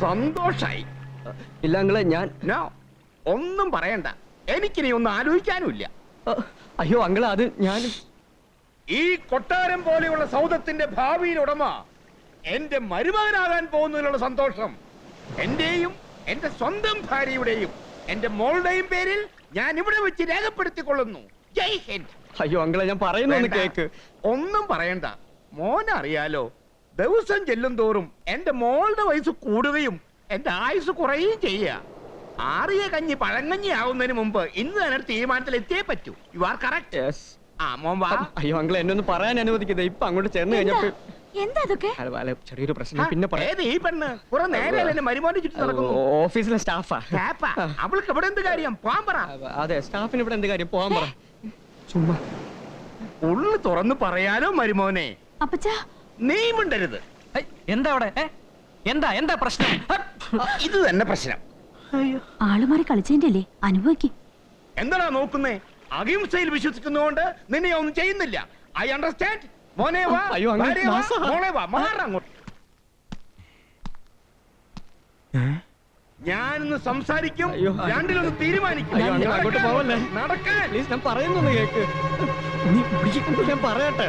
സന്തോഷായി. ഇല്ല അങ്കിളെ, ഞാൻ ഒന്നും പറയണ്ട. എനിക്കിനി ഒന്നും ആലോചിക്കാനുമില്ല. അയ്യോ അങ്കിളെ, അത് ഞാൻ ഈ കൊട്ടാരം പോലെയുള്ള സൗധത്തിന്റെ ഭാവിയിൽ ഉടമ എന്റെ മരുമകനാകാൻ പോകുന്നതിലുള്ള സന്തോഷം എന്റെയും എന്റെ സ്വന്തം ഭാര്യയുടെയും എന്റെ മോളുടെയും പേരിൽ ഞാൻ ഇവിടെ വെച്ച് രേഖപ്പെടുത്തിക്കൊള്ളുന്നു. ജയ് ഹിന്ദ്. അയ്യോ അങ്കിളെ, ഞാൻ പറയുന്നു കേക്ക്. ഒന്നും പറയണ്ട. മോനറിയാലോ, ദിവസം ചെല്ലും തോറും എന്റെ മോളുടെ വയസ്സ് കൂടുകയും എന്റെ ആയുസ് കുറയുകയും ചെയ്യുക. ആറിയ കഞ്ഞി പഴങ്കഞ്ഞി ആവുന്നതിന് മുമ്പ് ഇന്ന് തന്നെ തീരുമാനത്തിൽ എത്തിയേ പറ്റൂ. You are correct. അയ്യോ അങ്കിളെ, എന്നെ ഒന്ന് പറയാൻ അനുവദിക്കുന്നത്. ഇപ്പൊ അങ്ങോട്ട് ചേർന്ന് കഴിഞ്ഞപ്പോ ചെറിയൊരു പ്രശ്നം. പിന്നെ ഓഫീസിലെ സ്റ്റാഫാ. അവൾക്ക് ഇവിടെ എന്ത് കാര്യം? പോവാൻ പറ. അതെ, സ്റ്റാഫിന് ഇവിടെ എന്ത് കാര്യം? പോവാൻ പറ. ചുമ്മാ ഉള്ളു തുറന്ന് പറയാനോ മരുമോനെ. നീ മിണ്ടരുത്. എന്താ അവിടെ? എന്താ എന്താ പ്രശ്നം? ഇത് തന്നെ പ്രശ്നം. ആളുമാറി കളിച്ചതിന്റെ അല്ലേ? അനുഭവിക്കും. എന്താടാ നോക്കുന്നേ? അഹിംസയിൽ വിശ്വസിക്കുന്നതുകൊണ്ട് നിന്നെ ഒന്നും ചെയ്യുന്നില്ല. I understand. മോനെ വാ. മോളെ വാ, മാറങ്ങോട്ട്. ഞാനൊന്ന് സംസാരിക്കും, രണ്ടിലൊന്ന് തീരുമാനിക്കും. നടക്കാൻ ഞാൻ പറയുന്നു കേക്ക്. ഞാൻ പറയട്ടെ.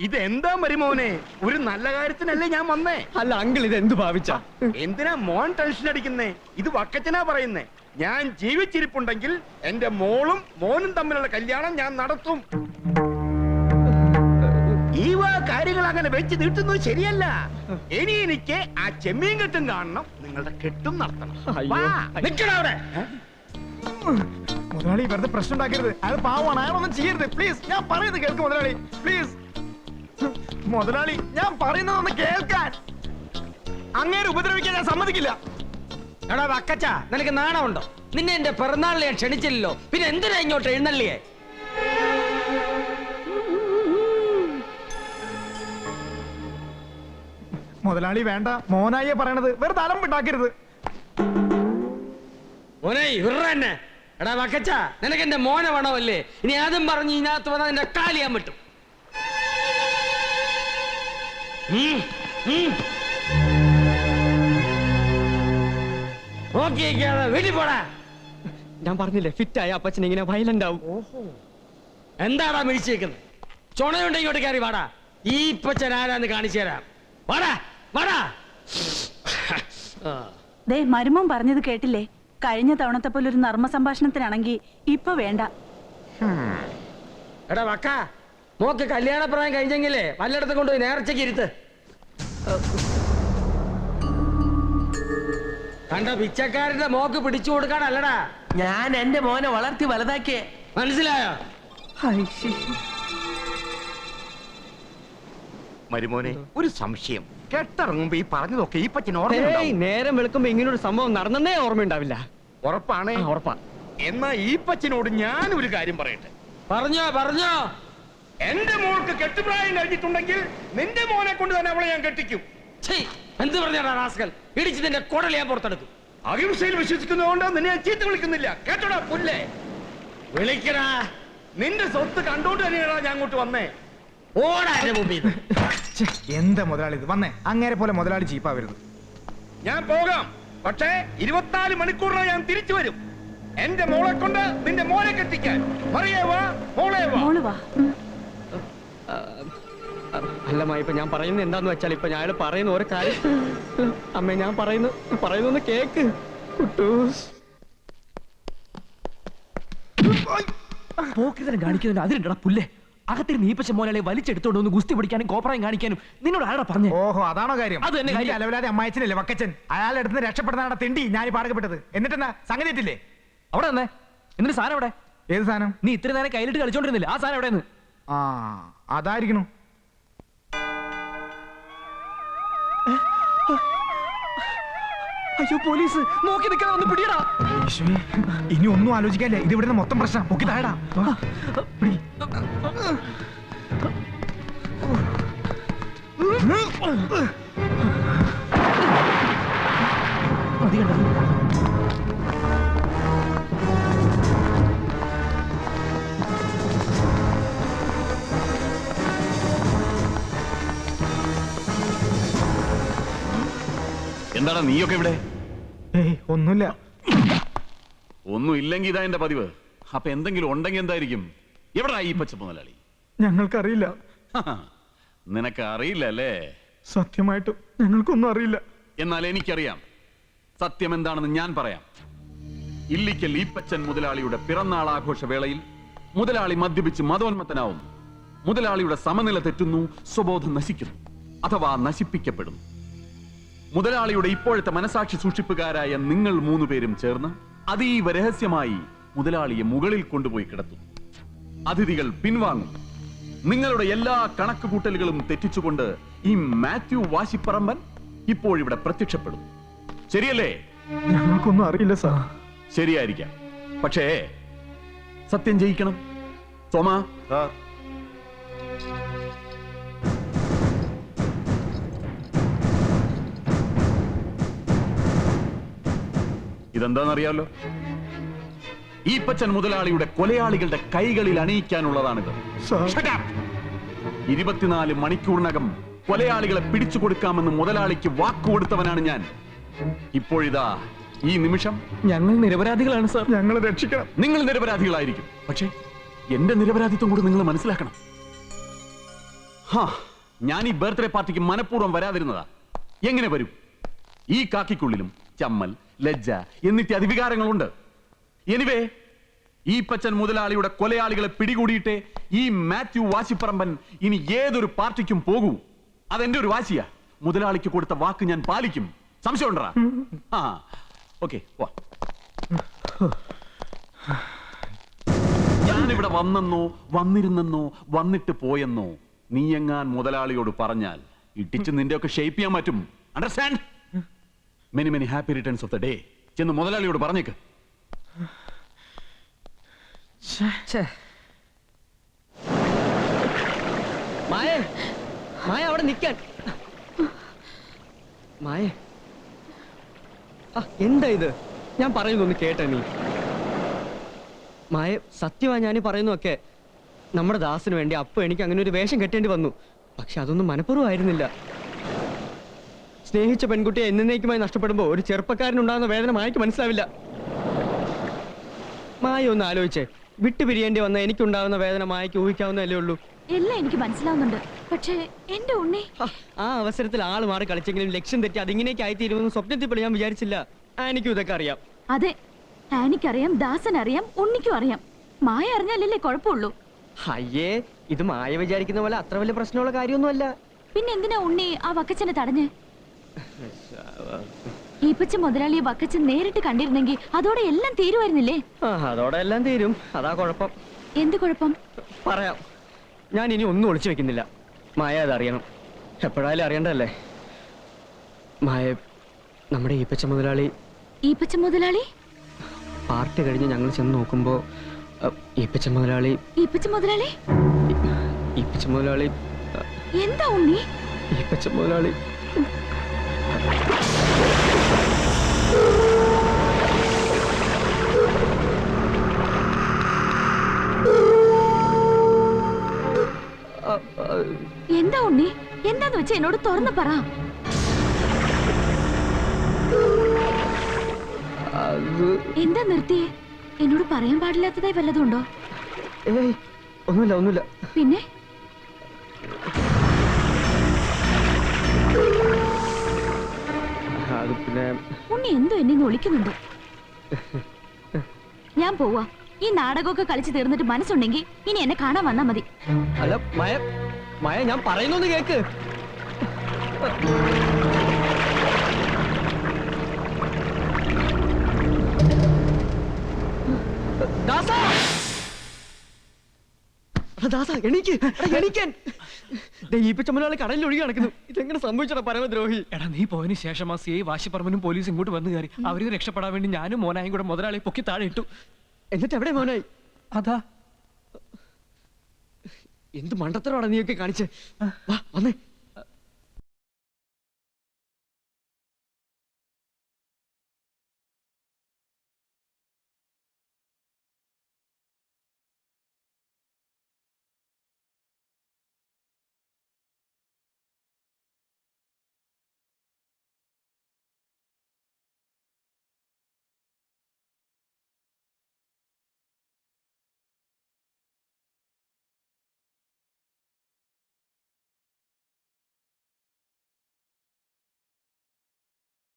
ഇതെന്താ മരുമോനെ? ഒരു നല്ല കാര്യത്തിനല്ലേ ഞാൻ വന്നേ? അല്ല അങ്കിൾ, ഇത് എന്ത് ഭാവിച്ച? എന്തിനാ മോൻ ടെൻഷൻ അടിക്കുന്നേ? ഇത് വക്കച്ചനാ പറയുന്നേ. ഞാൻ ജീവിച്ചിരിപ്പുണ്ടെങ്കിൽ എന്റെ മോളും മോനും തമ്മിലുള്ള കല്യാണം ഞാൻ നടത്തും. ഈ കാര്യങ്ങൾ അങ്ങനെ വെച്ച് നീട്ടുന്നത് ശരിയല്ല. ഇനി എനിക്ക് ആ ചെമ്മീൻ കെട്ടും കാണണം, നിങ്ങളുടെ കെട്ടും നടത്തണം. അവിടെ മുതലാളി വെറുതെ പ്രശ്നം ഉണ്ടാക്കരുത്. അയാൾ പാവമാണ്, അയാളൊന്നും ചെയ്യരുത്. പ്ലീസ്, ഞാൻ പറയുന്നത് കേൾക്ക് മുതലാളി. പ്ലീസ് മുതലാളി, ഞാൻ പറയുന്നതൊന്ന് കേൾക്കാൻ. അങ്ങേരെ ഉപദ്രവിക്കാൻ ഞാൻ സമ്മതിക്കില്ല. എടാ വക്കച്ച, നിനക്ക് നാണമുണ്ടോ? നിന്നെ എന്റെ പിറന്നാളിൽ ഞാൻ ക്ഷണിച്ചില്ലല്ലോ, പിന്നെ എന്തിനാ ഇങ്ങോട്ട് എഴുന്നള്ളിയേ? മുതലാളി വേണ്ട, മോനായിയെ പറയണത്. വെറുതെ അലമ്പുണ്ടാക്കരുത്. മോനെ ഇവരെന്നെ. എടാ വക്കച്ച, നിനക്ക് എന്റെ മോനെ വേണമല്ലേ? ഇനി ആദ്യം പറഞ്ഞ് ഇതിനകത്ത് വന്നാൽ നിന്റെ കാലിയാൻ പറ്റും. വീട്ടിൽ പോടാ. ഞാൻ പറഞ്ഞില്ലേ, ഫിറ്റായ അപ്പച്ചൻ ഇങ്ങനെ വയലന്റ് ആവും. എന്താടാ മിഴിച്ചേക്കുന്നത്? ചുണയുണ്ട് ഇങ്ങോട്ട് കയറി വാടാ. ഈ ഇപ്പച്ചൻ ആരാന്ന് കാണിച്ചു തരാം. വാടാ വാടാ. മരുമോൻ പറഞ്ഞത് കേട്ടില്ലേ? കഴിഞ്ഞ തവണത്തെ പോലെ ഒരു നർമ്മ സംഭാഷണത്തിനാണെങ്കിൽ ഇപ്പൊ വേണ്ട. എടാ വക്ക, മോക്ക് കല്യാണ പ്രായം കഴിഞ്ഞെങ്കിലേ വല്ലയിടത്തും കൊണ്ടുപോയി നേർച്ചയ്ക്ക് ഇരുത്ത്. കണ്ട പിച്ചക്കാരന്റെ മോക്ക് പിടിച്ചു കൊടുക്കാനല്ലടാ ഞാൻ എന്റെ മോനെ വളർത്തി വലുതാക്കിയേ. മനസ്സിലായോ? മരുമോനെ, ഒരു സംശയം. കെട്ടിറങ്ങുമ്പോ ഈ പറഞ്ഞതൊക്കെ ഈ പറ്റിന് നേരം വെളുക്കുമ്പോ ഇങ്ങനൊരു സംഭവം നടന്നേ ഓർമ്മയുണ്ടാവില്ല. ഉറപ്പാണ്? ഉറപ്പാ. എന്നാ ഈ പച്ചിനോട് ഞാൻ ഒരു കാര്യം പറയട്ടെ. പറഞ്ഞോ പറഞ്ഞോ. എന്റെ മോൾക്ക് കെട്ടുപ്രായം കഴിഞ്ഞിട്ടുണ്ടെങ്കിൽ നിന്റെ മോനെ കൊണ്ട് തന്നെ അവളെ ഞാൻ കെട്ടിക്കും. എന്ത് പറഞ്ഞാടാ റാസ്കൽ? ഇടിച്ച് നിന്റെ കുടൽ ഞാൻ പുറത്തെടുക്കും. അഹിംസയിൽ വിശ്വസിക്കുന്നതുകൊണ്ട് നിന്നെ ഞാൻ ചീത്ത വിളിക്കുന്നില്ല. കേട്ടോടാ പുല്ലേ? വിളിക്കടാ. നിന്റെ സ്വത്ത് കണ്ടോണ്ട് തന്നെയാണോ ഞാൻ അങ്ങോട്ട് വന്നേ. ഓടാ എന്റെ മുമ്പിൽ. എന്താ മുതലാളി ഇത്? വന്നേ, അങ്ങേരെ പോലെ മുതലാളി ചീപ്പാവരുത്. ഞാൻ പോകാം, പക്ഷേ 24 മണിക്കൂറിനാ ഞാൻ തിരിച്ചു വരും. എന്റെ മോളെ കൊണ്ട് നിന്റെ മോനെ കെട്ടിക്കാൻ. മോളെ വാ. അല്ല ഇപ്പൊ ഞാൻ പറയുന്നത് എന്താന്ന് വെച്ചാൽ, ഇപ്പൊ ഞാൻ പറയുന്ന ഓരോ കാര്യം അമ്മ ഞാൻ പറയുന്നു കേക്ക്. പോക്കിതനം കാണിക്കുന്നതിന് അതിലുണ്ടടാ പുല്ലേ. അകത്തിരുന്ന് ഈപ്പച്ച മോനെ വലിച്ചെടുത്തോണ്ട് ഒന്ന് ഗുസ്തി പിടിക്കാനും കോപ്രായം കാണിക്കാനും നിന്നോട് ആരാ പറഞ്ഞു? ഓഹോ, അതാണോ കാര്യം? അത് തന്നെ കാര്യം. അലവലാതെ അമ്മായച്ചനല്ലേ വക്കച്ചൻ. അയാളുടെ അടുത്ത് രക്ഷപ്പെടുന്നതാണ് തിണ്ടി ഞാൻ ഈ പാടകപ്പെട്ടത്. എന്നിട്ടെന്നാ സംഗതി എത്തില്ലേ? അവിടെ തന്നെ എന്നിട്ട് സാധനം അവിടെ? ഏത് സാധനം? നീ ഇത്ര നേരം കയ്യിലിട്ട് കളിച്ചോണ്ടിരുന്നില്ല, ആ സാധനം എവിടെയെന്ന്? ആ, അതായിരിക്കണു. അയ്യോ പോലീസ് നോക്കി നിൽക്കാൻ ഒന്ന് പിടിയടാ. ഇനി ഒന്നും ആലോചിക്കാല്ലേ, ഇത് ഇവിടുന്ന് മൊത്തം പ്രശ്നം. പൊക്കി താഴടാ. മതി കണ്ടത്. എന്താടാ നീയൊക്കെ ഇവിടെ? ഏയ് ഒന്നുമില്ല. ഒന്നും ഇല്ലെങ്കിൽ ഇതാ എന്റെ പതിവ്. അപ്പൊ എന്തെങ്കിലും ഉണ്ടെങ്കിൽ എന്തായിരിക്കും? എവിടാ ഈ പച്ച മുതലാളി? ഞങ്ങൾക്കറിയില്ല. നിനക്ക് അറിയില്ല അല്ലേ? സത്യമായിട്ടും ഞങ്ങൾക്കൊന്നും അറിയില്ല. എന്നാൽ എനിക്കറിയാം. സത്യം എന്താണെന്ന് ഞാൻ പറയാം. ഇല്ലിക്കൽ ഈപ്പച്ചൻ മുതലാളിയുടെ പിറന്നാൾ ആഘോഷ വേളയിൽ മുതലാളി മദ്യപിച്ച് മതോന്മത്തനാവുന്നു. മുതലാളിയുടെ സമനില തെറ്റുന്നു, സ്വബോധം നശിക്കുന്നു അഥവാ നശിപ്പിക്കപ്പെടുന്നു. മുതലാളിയുടെ ഇപ്പോഴത്തെ മനസാക്ഷി സൂക്ഷിപ്പുകാരായ നിങ്ങൾ 3 പേരും ചേർന്ന് അതീവ രഹസ്യമായി മുതലാളിയെ മുകളിൽ കൊണ്ടുപോയി കിടത്തും. അതിഥികൾ പിൻവാങ്ങും. നിങ്ങളുടെ എല്ലാ കണക്കുകൂട്ടലുകളും തെറ്റിച്ചുകൊണ്ട് ഈ മാത്യു വാശിപ്പറമ്പൻ ഇപ്പോഴിവിടെ പ്രത്യക്ഷപ്പെടും. ശരിയല്ലേ? ഞങ്ങൾക്കൊന്നും അറിയില്ല സാർ. ശരിയായിരിക്കാം, പക്ഷേ സത്യം ജയിക്കണം. സോമ, ഇതെന്താണെന്നറിയാമല്ലോ? ഈപ്പച്ചൻ മുതലാളിയുടെ കൊലയാളികളുടെ കൈകളിൽ അണിയിക്കാനുള്ളതാണിത്. സാർ 24 മണിക്കൂറിനകം കൊലയാളികളെ പിടിച്ചു കൊടുക്കാമെന്ന് മുതലാളിക്ക് വാക്കുകൊടുത്തവനാണ് ഞാൻ. ഇപ്പോഴിതാ ഈ നിമിഷം ഞങ്ങൾ നിരപരാധികളാണ് സാർ. ഞങ്ങളെ രക്ഷിക്കണം. നിങ്ങൾ നിരപരാധികളായിരിക്കും, പക്ഷേ എന്റെ നിരപരാധിത്വം കൂടി നിങ്ങൾ മനസ്സിലാക്കണം. ഞാൻ ഈ ബർത്ത്ഡേ പാർട്ടിക്ക് മനഃപൂർവ്വം വരാതിരുന്നതാ. എങ്ങനെ വരും? ഈ കാക്കിക്കുള്ളിലും ചമ്മൽ, ലജ്ജ എന്നിട്ട് അതിവികാരങ്ങളുണ്ട്. എനിവേ, ഈ പച്ചൻ മുതലാളിയുടെ കൊലയാളികളെ പിടികൂടിയിട്ട് ഈ മാത്യു വാശിപ്പറമ്പൻ ഇനി ഏതൊരു പാർട്ടിക്കും പോകൂ. അതെന്റെ ഒരു വാശിയാ. മുതലാളിക്ക് കൊടുത്ത വാക്ക് ഞാൻ പാലിക്കും. സംശയം ഉണ്ടോ? ഓക്കെ, ഞാനിവിടെ വന്നെന്നോ വന്നിരുന്നെന്നോ വന്നിട്ട് പോയെന്നോ നീ എങ്ങാൻ മുതലാളിയോട് പറഞ്ഞാൽ ഇട്ടിച്ച് നിന്റെ ഒക്കെ ഷേപ്പ് ചെയ്യാൻ പറ്റും. Understand? Many many happy returns of the day ചെന്ന് മുതലാളിയോട് പറഞ്ഞേക്ക്. മായ, മായ അവിടെ നിൽക്കാൻ. മായ, എന്താ ഇത്? ഞാൻ പറയുന്നൊന്ന് കേട്ട നീ. മായ, സത്യമാ ഞാൻ പറയുന്നൊക്കെ. നമ്മുടെ ദാസിന് വേണ്ടി അപ്പൊ എനിക്ക് അങ്ങനെ ഒരു വേഷം കെട്ടേണ്ടി വന്നു. പക്ഷെ അതൊന്നും മനഃപൂർവ്വമായിരുന്നില്ല. സ്നേഹിച്ച പെൺകുട്ടിയെ എന്നേക്കുമായി നഷ്ടപ്പെടുമ്പോ ഒരു ചെറുപ്പക്കാരനുണ്ടാകുന്ന വേദന മായക്ക് മനസ്സിലാവില്ല. മായ ഒന്ന് ആലോചിച്ചേ. വിട്ടുപിരിയേണ്ടി വന്ന എനിക്കുണ്ടാകുന്ന വേദന മായക്ക് ഊഹിക്കാവുന്നതല്ലേ ഉള്ളൂ. എല്ലാം എനിക്ക് മനസ്സിലാവുന്നുണ്ട്, പക്ഷേ എന്റെ ഉണ്ണി. ആ അവസരത്തിൽ ആള് മാറി കളിച്ചെങ്കിലും ലക്ഷ്യം തെറ്റി അതിങ്ങനെയൊക്കെ ആയിത്തീരുമെന്ന് സ്വപ്നത്തിൽ പോലും ഞാൻ വിചാരിച്ചില്ല. എനിക്കും ഇതൊക്കെ അറിയാം. അതെ, എനിക്കറിയാം, ദാസൻ അറിയാം, ഉണ്ണിക്കും അറിയാം. മായ അറിഞ്ഞാലല്ലേ കുഴപ്പമുള്ളൂ. അയ്യേ, ഇത് മായ വിചാരിക്കുന്ന പോലെ അത്ര വലിയ പ്രശ്നമുള്ള കാര്യമൊന്നുമല്ല. പിന്നെ എന്തിനാ ഉണ്ണി ആ വക്കച്ചനെ തടഞ്ഞ്? ഈപ്പച്ച മുതലാളിയെ വക്കച്ചൻ നേരിട്ട് കണ്ടിരുന്നെങ്കിൽ അതോടെ എല്ലാം തീരുമായിരുന്നില്ലേ? അതോടെ എല്ലാം തീരും. അതാ കുഴപ്പം. എന്ത് കുഴപ്പം? പറയാം. ഞാൻ ഇനി ഒന്നും ഒളിച്ചു വെക്കുന്നില്ല. മായ അതറിയണം. എപ്പോഴായാലും അറിയണ്ടല്ലേ. മായ, നമ്മുടെ ഈപ്പച്ച മുതലാളി. ഈപ്പച്ച മുതലാളി? പാർട്ടി കഴിഞ്ഞ് ഞങ്ങൾ ചെന്ന് നോക്കുമ്പോ ഈപ്പച്ച മുതലാളി. ഈപ്പച്ച മുതലാളി? ഈപ്പച്ച മുതലാളി. എന്താ ഉണ്ണി? ഈപ്പച്ച മുതലാളി. എന്താ ഉണ്ണി? എന്താന്ന് വെച്ചാ എന്നോട് തുറന്നു പറ. എന്താ നിർത്തിയേ? എന്നോട് പറയാൻ പാടില്ലാത്തതായി വല്ലതും ഉണ്ടോ? ഏയ്, ഒന്നുമില്ല ഒന്നുമില്ല. പിന്നെ അത് പിന്നെ ഉണ്ണി എന്തോ എന്നെ വിളിക്കുന്നുണ്ട്. ഞാൻ പോവാ. ഈ നാടകമൊക്കെ കളിച്ചു തീർന്നിട്ട് മനസ്സുണ്ടെങ്കിൽ ഇനി എന്നെ കാണാൻ വന്നാ മതി. അല്ല മായ, മായ ഞാൻ പറയുന്നൊന്ന് കേക്ക്. ദാസ, ദാസ എണീക്ക്, എണീക്കാൻ. ഈപ്പച്ച മുതലാളി കടലിൽ ഒഴുകി നടക്കുന്നു. ഇതെങ്ങനെ സംഭവിച്ചടാ പരമദ്രോഹി? എടാ, നീ പോയതിനു ശേഷം ആ CI വാശിപ്പറമ്പനും പോലീസ് ഇങ്ങോട്ട് വന്നു കയറി. അവര് രക്ഷപ്പെടാൻ വേണ്ടി ഞാനും മോനായും കൂടെ മുതലാളി പൊക്കി താഴെ ഇട്ടു. എന്നിട്ട് എവിടെ മോനായി? അതാ. എന്ത് മണ്ടത്തരമാണ് നീയൊക്കെ കാണിച്ചേ? വാ, വന്നേ.